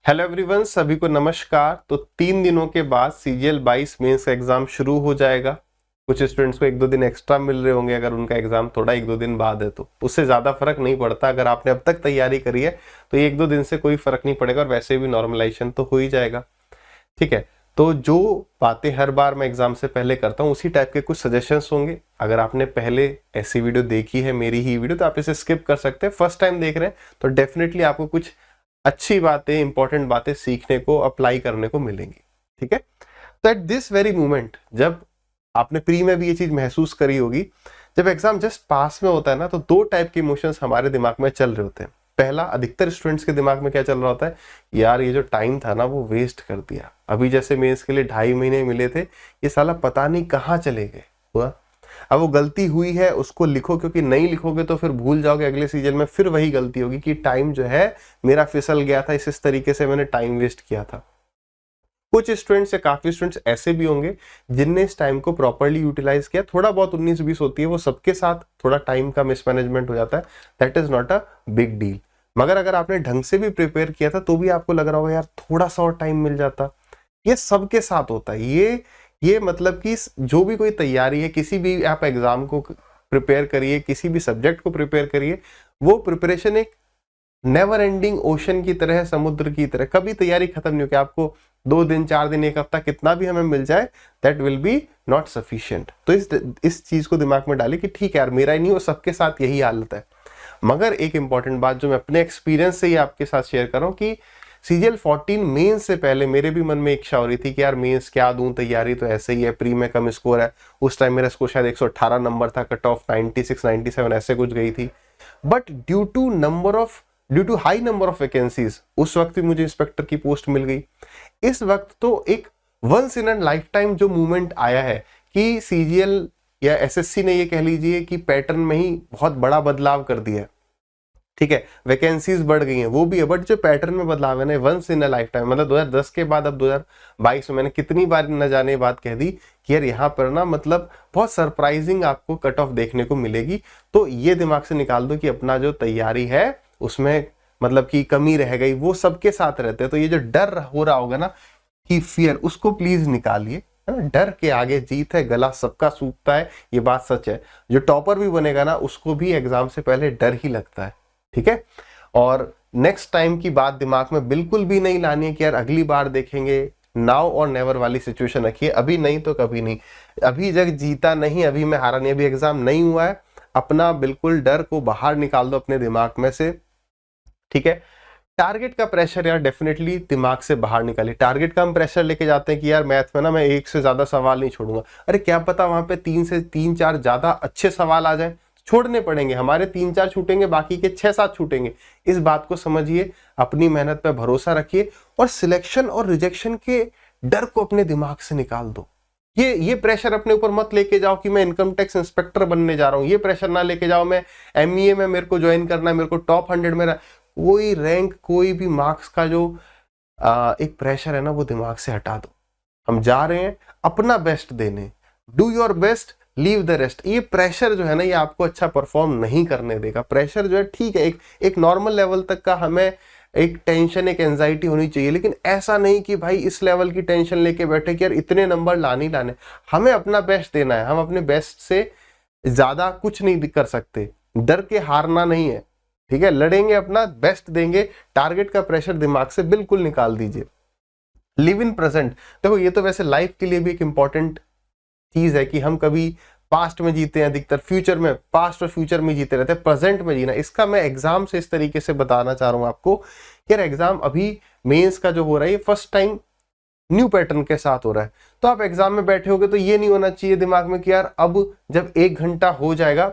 Hello everyone, सभी को नमस्कार। तो 3 दिनों के बाद CGL 22 मेंस का एग्जाम शुरू हो जाएगा। कुछ स्टूडेंट्स को 1-2 दिन एक्स्ट्रा मिल रहे होंगे अगर उनका एग्जाम थोड़ा 1-2 दिन बाद है, तो उससे ज़्यादा फर्क नहीं पड़ता। अगर आपने अब तक तैयारी करी है तो ये 1-2 दिन से कोई फर्क नहीं पड़ेगा और वैसे भी नॉर्मलाइजेशन तो हो ही जाएगा। ठीक है, तो जो बातें हर बार मैं एग्जाम से पहले करता हूँ उसी टाइप के कुछ सजेशंस होंगे। अगर आपने पहले ऐसी वीडियो देखी है, मेरी ही वीडियो, तो आप इसे स्किप कर सकते हैं। फर्स्ट टाइम देख रहे हैं तो डेफिनेटली आपको कुछ अच्छी बातें, इंपॉर्टेंट बातें सीखने को, अप्लाई करने को मिलेंगी। ठीक है, तो एट दिस वेरी मोमेंट, जब आपने प्री में भी ये चीज महसूस करी होगी, जब एग्जाम जस्ट पास में होता है ना, तो 2 टाइप के इमोशंस हमारे दिमाग में चल रहे होते हैं। पहला, अधिकतर स्टूडेंट्स के दिमाग में क्या चल रहा होता है, यार ये जो टाइम था ना वो वेस्ट कर दिया। अभी जैसे मेंस के लिए 2.5 महीने मिले थे, ये साला पता नहीं कहाँ चले गए हुआ। अब वो गलती हुई है उसको लिखो, क्योंकि नहीं लिखोगे तो फिर भूल जाओगे, अगले सीजन में फिर वही गलती होगी कि टाइम जो है मेरा फिसल गया था, इस तरीके से मैंने टाइम वेस्ट किया था। कुछ स्टूडेंट्स या काफी स्टूडेंट्स ऐसे भी होंगे जिनने इस टाइम को प्रॉपर्ली यूटिलाइज किया। थोड़ा बहुत 19-20 होती है, वो सबके साथ थोड़ा टाइम का मिसमैनेजमेंट हो जाता है, that is not a big deal. मगर अगर आपने ढंग से भी प्रिपेयर किया था तो भी आपको लग रहा होगा यार थोड़ा सा और टाइम मिल जाता। ये सबके साथ होता है। ये मतलब कि जो भी कोई तैयारी है, किसी भी आप एग्जाम को प्रिपेयर करिए, किसी भी सब्जेक्ट को प्रिपेयर करिए, वो प्रिपरेशन एक नेवर एंडिंग ओशन की तरह है, समुद्र की तरह। कभी तैयारी खत्म नहीं होगी। आपको 2 दिन, 4 दिन, 1 हफ्ता कितना भी हमें मिल जाए, that will be not sufficient. तो इस चीज को दिमाग में डालिए कि ठीक है यार, मेरा ही नहीं, वो सबके साथ यही हालत है। मगर एक इंपॉर्टेंट बात जो मैं अपने एक्सपीरियंस से ही आपके साथ शेयर कर रहा हूं कि CGL 14 मेंस से पहले मेरे भी मन में इच्छा हो रही थी कि यार मेंस क्या दूं, तैयारी तो ऐसे ही है, प्री में कम स्कोर है। उस टाइम मेरा स्कोर शायद 118 नंबर था, कट ऑफ 96-97 ऐसे कुछ गई थी। But due to high number of vacancies, उस वक्त भी मुझे इंस्पेक्टर की पोस्ट मिल गई। इस वक्त तो एक once in an lifetime जो मूवमेंट आया है कि CGL या SSC ने, ये कह लीजिए कि पैटर्न में ही बहुत बड़ा बदलाव कर दिया है। ठीक है, वैकेंसीज बढ़ गई हैं, वो भी है, बट जो पैटर्न में बदलाव है ना, once in a lifetime, मतलब 2010 के बाद अब 2022 में मैंने कितनी बार न जाने बात कह दी कि यार यहाँ पर ना मतलब बहुत सरप्राइजिंग आपको कट ऑफ देखने को मिलेगी। तो ये दिमाग से निकाल दो कि अपना जो तैयारी है उसमें मतलब कि कमी रह गई, वो सबके साथ रहते हैं। तो ये जो डर हो रहा होगा ना कि फियर, उसको प्लीज निकालिए, है ना। डर के आगे जीत है, गला सबका सूखता है, ये बात सच है। जो टॉपर भी बनेगा ना, उसको भी एग्जाम से पहले डर ही लगता है। ठीक है, और नेक्स्ट टाइम की बात दिमाग में बिल्कुल भी नहीं लानी है कि यार अगली बार देखेंगे। नाउ और नेवर वाली सिचुएशन रखिए, अभी नहीं तो कभी नहीं। अभी जग जीता नहीं, अभी मैं हारा नहीं, अभी एग्जाम नहीं हुआ है। अपना बिल्कुल डर को बाहर निकाल दो अपने दिमाग में से। ठीक है, टारगेट का प्रेशर यार डेफिनेटली दिमाग से बाहर निकालिए। टारगेट का हम प्रेशर लेके जाते हैं कि यार मैथ में ना मैं 1 से ज्यादा सवाल नहीं छोड़ूंगा। अरे क्या पता वहां पे 3 से 3-4 ज्यादा अच्छे सवाल आ जाए, छोड़ने पड़ेंगे। हमारे 3-4 छूटेंगे, बाकी के 6-7 छूटेंगे। इस बात को समझिए, अपनी मेहनत पे भरोसा रखिए और सिलेक्शन और रिजेक्शन के डर को अपने दिमाग से निकाल दो। ये प्रेशर अपने ऊपर मत लेके जाओ कि मैं इनकम टैक्स इंस्पेक्टर बनने जा रहा हूं। ये प्रेशर ना लेके जाओ मैं MEA में मेरे को ज्वाइन करना है, मेरे को टॉप 100 में। कोई रैंक, कोई भी मार्क्स का जो एक प्रेशर है ना, वो दिमाग से हटा दो। हम जा रहे हैं अपना बेस्ट देने, do your best, leave the rest. ये प्रेशर जो है ना, ये आपको अच्छा परफॉर्म नहीं करने देगा। प्रेशर जो है ठीक है, एक नॉर्मल लेवल तक का हमें एक टेंशन, एक एंजाइटी होनी चाहिए, लेकिन ऐसा नहीं कि भाई इस लेवल की टेंशन लेके बैठे कि यार इतने नंबर लाने लाने। हमें अपना बेस्ट देना है, हम अपने बेस्ट से ज्यादा कुछ नहीं कर सकते। डर के हारना नहीं है, ठीक है, लड़ेंगे, अपना बेस्ट देंगे। टारगेट का प्रेशर दिमाग से बिल्कुल निकाल दीजिए। Live in present. देखो, ये तो वैसे लाइफ के लिए भी एक इंपॉर्टेंट चीज है कि हम कभी पास्ट में जीते हैं, अधिकतर फ्यूचर में, पास्ट और फ्यूचर में जीते रहते हैं। प्रेजेंट में जीना, इसका मैं एग्जाम से इस तरीके से बताना चाह रहा हूं आपको कि यार एग्जाम अभी मेंस का जो हो रहा है, ये फर्स्ट टाइम न्यू पैटर्न के साथ हो रहा है। तो आप एग्जाम में बैठे होगे तो ये नहीं होना चाहिए दिमाग में कि यार अब जब 1 घंटा हो जाएगा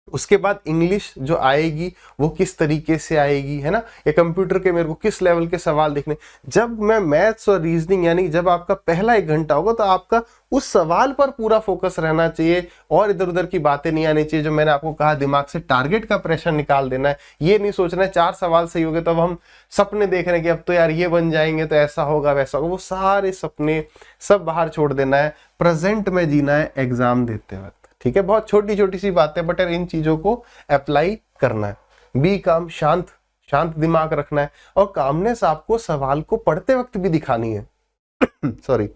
उसके बाद इंग्लिश जो आएगी वो किस तरीके से आएगी, है ना, या कंप्यूटर के मेरे को किस लेवल के सवाल देखने। जब मैं मैथ्स और रीजनिंग, यानी जब आपका पहला 1 घंटा होगा तो आपका उस सवाल पर पूरा फोकस रहना चाहिए और इधर उधर की बातें नहीं आनी चाहिए। जो मैंने आपको कहा, दिमाग से टारगेट का प्रेशर निकाल देना है। ये नहीं सोचना है 4 सवाल सही हो गए तो अब हम सपने देख रहे हैं कि अब तो यार ये बन जाएंगे तो ऐसा होगा वैसा होगा। वो सारे सपने सब बाहर छोड़ देना है, प्रेजेंट में जीना है एग्जाम देते वक्त। ठीक है, बहुत छोटी छोटी सी बातें, बट इन चीजों को अप्लाई करना है। बी काम, शांत शांत दिमाग रखना है और कामनेस आपको सवाल को पढ़ते वक्त भी दिखानी है। सॉरी,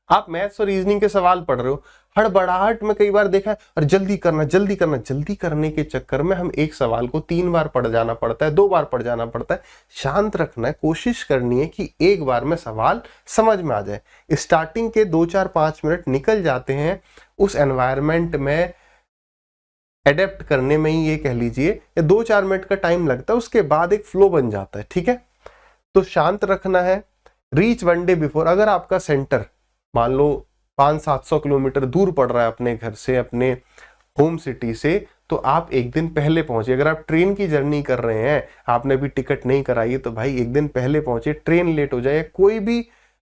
आप मैथ्स और रीजनिंग के सवाल पढ़ रहे हो, हड़बड़ाहट में कई बार देखा है और जल्दी करना जल्दी करना, जल्दी करने के चक्कर में हम एक सवाल को 3 बार पढ़ जाना पड़ता है, 2 बार पढ़ जाना पड़ता है। शांत रखना है, कोशिश करनी है कि एक बार में सवाल समझ में आ जाए। स्टार्टिंग के 2-4-5 मिनट निकल जाते हैं उस एनवायरमेंट में एडेप्ट करने में ही, ये कह लीजिए, या 2-4 मिनट का टाइम लगता है, उसके बाद एक फ्लो बन जाता है। ठीक है, तो शांत रखना है। Reach 1 day before. अगर आपका सेंटर मान लो 500-700 किलोमीटर दूर पड़ रहा है अपने घर से, अपने होम सिटी से, तो आप एक दिन पहले पहुंचे। अगर आप ट्रेन की जर्नी कर रहे हैं, आपने भी टिकट नहीं कराई है, तो भाई एक दिन पहले पहुंचे। ट्रेन लेट हो जाए, कोई भी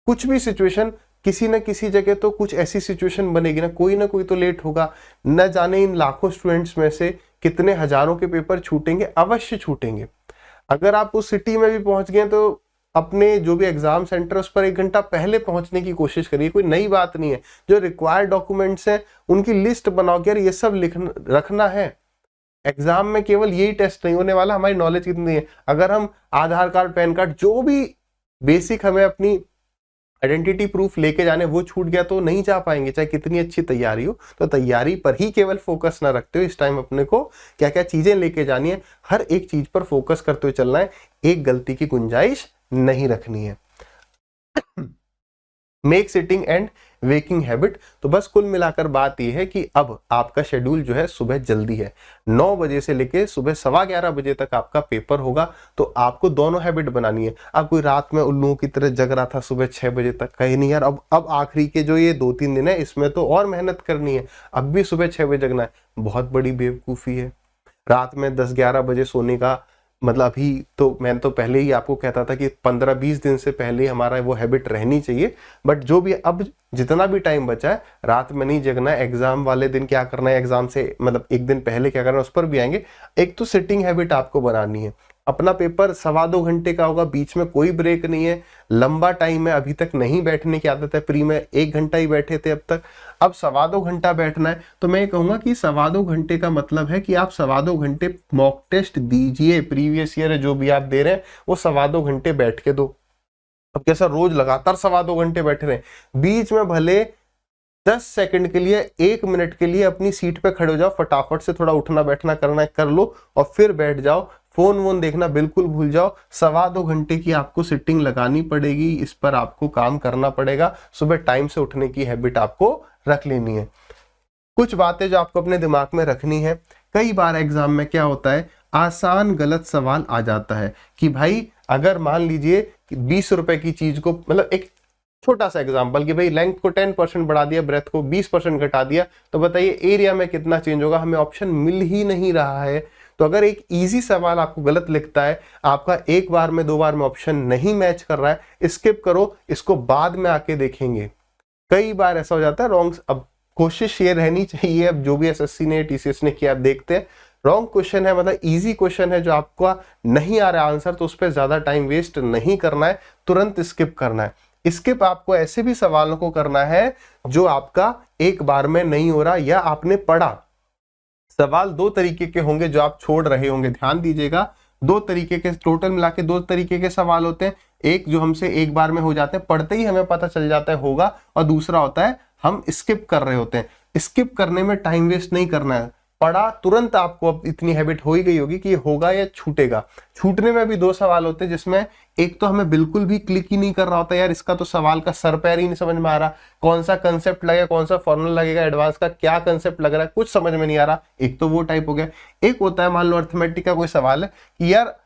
कुछ भी सिचुएशन, किसी न किसी जगह तो कुछ ऐसी सिचुएशन बनेगी ना कोई तो लेट होगा। न जाने इन लाखों स्टूडेंट्स में से कितने हजारों के पेपर छूटेंगे, अवश्य छूटेंगे। अगर आप उस सिटी में भी पहुंच गए तो अपने जो भी एग्जाम सेंटर उस पर 1 घंटा पहले पहुंचने की कोशिश करिए। कोई नई बात नहीं है। जो रिक्वायर्ड डॉक्यूमेंट्स हैं उनकी लिस्ट बनाओ कि यार ये सब रखना है। एग्जाम में केवल यही टेस्ट नहीं होने वाला, हमारी नॉलेज कितनी है। अगर हम आधार कार्ड, पैन कार्ड, जो भी बेसिक हमें अपनी आइडेंटिटी प्रूफ लेके जाने, वो छूट गया तो नहीं जा पाएंगे, चाहे कितनी अच्छी तैयारी हो। तो तैयारी पर ही केवल फोकस ना रखते हो, इस टाइम अपने को क्या क्या चीजें लेके जानी है, हर एक चीज पर फोकस करते हुए चलना है। एक गलती की गुंजाइश नहीं रखनी है। Make sitting and waking habit. तो बस कुल मिलाकर बात यह है कि अब आपका शेड्यूल जो है सुबह जल्दी है, 9 बजे से लेके सुबह 11:15 बजे तक आपका पेपर होगा। तो आपको दोनों हैबिट बनानी है। अब कोई रात में उल्लुओं की तरह जग रहा था सुबह 6 बजे तक, कहीं नहीं यार, अब आखिरी के जो ये 2-3 दिन है इसमें तो और मेहनत करनी है, अब भी सुबह 6 बजे जगना है, बहुत बड़ी बेवकूफ़ी है। रात में 10-11 बजे सोने का मतलब, अभी तो मैं तो पहले ही आपको कहता था कि 15-20 दिन से पहले हमारा वो हैबिट रहनी चाहिए। बट जो भी अब जितना भी टाइम बचा है, रात में नहीं जगना है। एग्जाम वाले दिन क्या करना है, एग्जाम से मतलब एक दिन पहले क्या करना है, उस पर भी आएंगे। एक तो सिटिंग हैबिट आपको बनानी है। अपना पेपर 2.25 घंटे का होगा, बीच में कोई ब्रेक नहीं है, लंबा टाइम है। अभी तक नहीं बैठने की आदत है, प्री में 1 घंटा ही बैठे थे अब तक, अब 2.25 घंटा बैठना है। तो मैं कहूंगा कि 2.25 घंटे का मतलब है कि आप 2.25 घंटे मॉक टेस्ट दीजिए। प्रीवियस ईयर जो भी आप दे रहे हैं वो 2.25 घंटे बैठ के दो। अब कैसा रोज लगातार 2.25 घंटे बैठे रहे, बीच में भले 10 सेकंड के लिए, 1 मिनट के लिए अपनी सीट पे खड़े हो जाओ, फटाफट से थोड़ा उठना बैठना करना है कर लो और फिर बैठ जाओ। फोन वोन देखना बिल्कुल भूल जाओ। 2.25 घंटे की आपको सिटिंग लगानी पड़ेगी, इस पर आपको काम करना पड़ेगा। सुबह टाइम से उठने की हैबिट आपको रख लेनी है। कुछ बातें जो आपको अपने दिमाग में रखनी है, कई बार एग्जाम में क्या होता है, आसान गलत सवाल आ जाता है कि भाई अगर मान लीजिए कि 20 रुपए की चीज को, मतलब एक छोटा सा एग्जांपल कि भाई लेंथ को 10% बढ़ा दिया, ब्रेथ को 20% घटा दिया, तो बताइए एरिया में कितना चेंज होगा। हमें ऑप्शन मिल ही नहीं रहा है। तो अगर एक इजी सवाल आपको गलत लिखता है, आपका 1 बार में 2 बार में ऑप्शन नहीं मैच कर रहा है, स्किप करो, इसको बाद में आके देखेंगे। कई बार ऐसा हो जाता है रॉन्ग। अब कोशिश ये रहनी चाहिए, अब जो भी एसएससी ने टीसीएस ने किया, आप देखते हैं रॉन्ग क्वेश्चन है, मतलब इजी क्वेश्चन है जो आपका नहीं आ रहा आंसर, तो उस पर ज्यादा टाइम वेस्ट नहीं करना है, तुरंत स्किप करना है। स्किप आपको ऐसे भी सवालों को करना है जो आपका 1 बार में नहीं हो रहा या आपने पढ़ा। सवाल 2 तरीके के होंगे जो आप छोड़ रहे होंगे, ध्यान दीजिएगा। 2 तरीके के, टोटल मिला के 2 तरीके के सवाल होते हैं। एक जो हमसे 1 बार में हो जाते हैं, पढ़ते ही हमें पता चल जाता है होगा, और दूसरा होता है हम स्किप कर रहे होते हैं। स्किप करने में टाइम वेस्ट नहीं करना है, पढ़ा तुरंत, आपको अब इतनी हैबिट हो ही गई होगी कि ये होगा या छूटेगा। छूटने में भी 2 सवाल होते हैं, जिसमें एक तो हमें बिल्कुल भी क्लिक ही नहीं कर रहा होता, यार इसका तो सवाल का सर पैर ही नहीं समझ में आ रहा, कौन सा कंसेप्ट लगेगा, कौन सा फॉर्मूला लगेगा, एडवांस का क्या कंसेप्ट लग रहा है, कुछ समझ में नहीं आ रहा। एक तो वो टाइप हो गया। एक होता है मान लो अर्थमेटिक का कोई सवाल है कि यार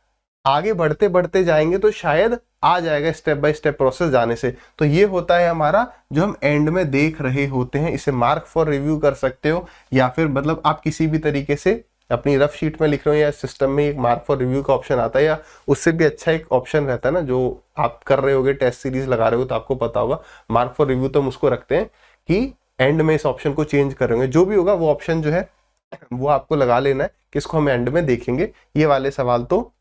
आगे बढ़ते बढ़ते जाएंगे तो शायद आ जाएगा स्टेप बाय स्टेप प्रोसेस जाने से। तो ये होता है हमारा जो हम एंड में देख रहे होते हैं। इसे मार्क फॉर रिव्यू कर सकते हो, या फिर मतलब आप किसी भी तरीके से अपनी रफ शीट में लिख रहे हो, या सिस्टम में एक मार्क फॉर रिव्यू का ऑप्शन आता है, या उससे भी अच्छा एक ऑप्शन रहता है ना, जो आप कर रहे होगे, टेस्ट सीरीज लगा रहे हो तो आपको पता होगा मार्क फॉर रिव्यू। तो हम उसको रखते हैं कि एंड में इस ऑप्शन को चेंज करेंगे, जो भी होगा वो ऑप्शन जो है वो आपको लगा लेना है, किसको हम एंड में देखेंगे। ये वाले सवाल तो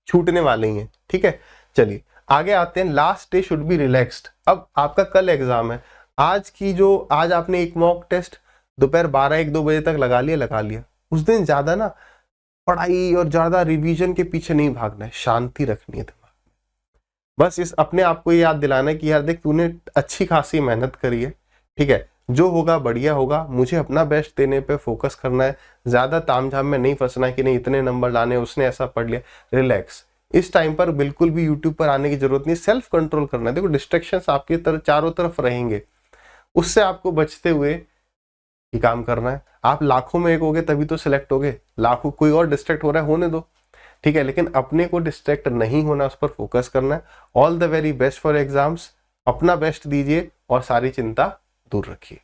छूटने वाले ही हैं, ठीक है। चलिए आगे आते हैं। Last day should be relaxed. अब आपका कल एग्जाम है, आज आपने एक मॉक टेस्ट दोपहर 12-1-2 बजे तक लगा लिया, उस दिन ज्यादा ना पढ़ाई और ज्यादा रिवीजन के पीछे नहीं भागना है, शांति रखनी है दिमाग में। बस इस अपने आप को याद दिलाना है कि यार देख तूने अच्छी खासी मेहनत करी है, ठीक है, जो होगा बढ़िया होगा, मुझे अपना बेस्ट देने पे फोकस करना है, ज्यादा तामझाम में नहीं फंसना है कि नहीं इतने नंबर लाने, उसने ऐसा पढ़ लिया। रिलैक्स, इस टाइम पर बिल्कुल भी यूट्यूब पर आने की जरूरत नहीं, सेल्फ कंट्रोल करना है। देखो डिस्ट्रैक्शंस आपके चारों तरफ रहेंगे, उससे आपको बचते हुए ही काम करना है। आप लाखों में एक होगे तभी तो सिलेक्ट होगे, लाखों कोई और डिस्ट्रैक्ट हो रहा है होने दो, ठीक है, लेकिन अपने को डिस्ट्रैक्ट नहीं होना, उस पर फोकस करना है। All the very best for exams, अपना बेस्ट दीजिए और सारी चिंता दूर रखिए।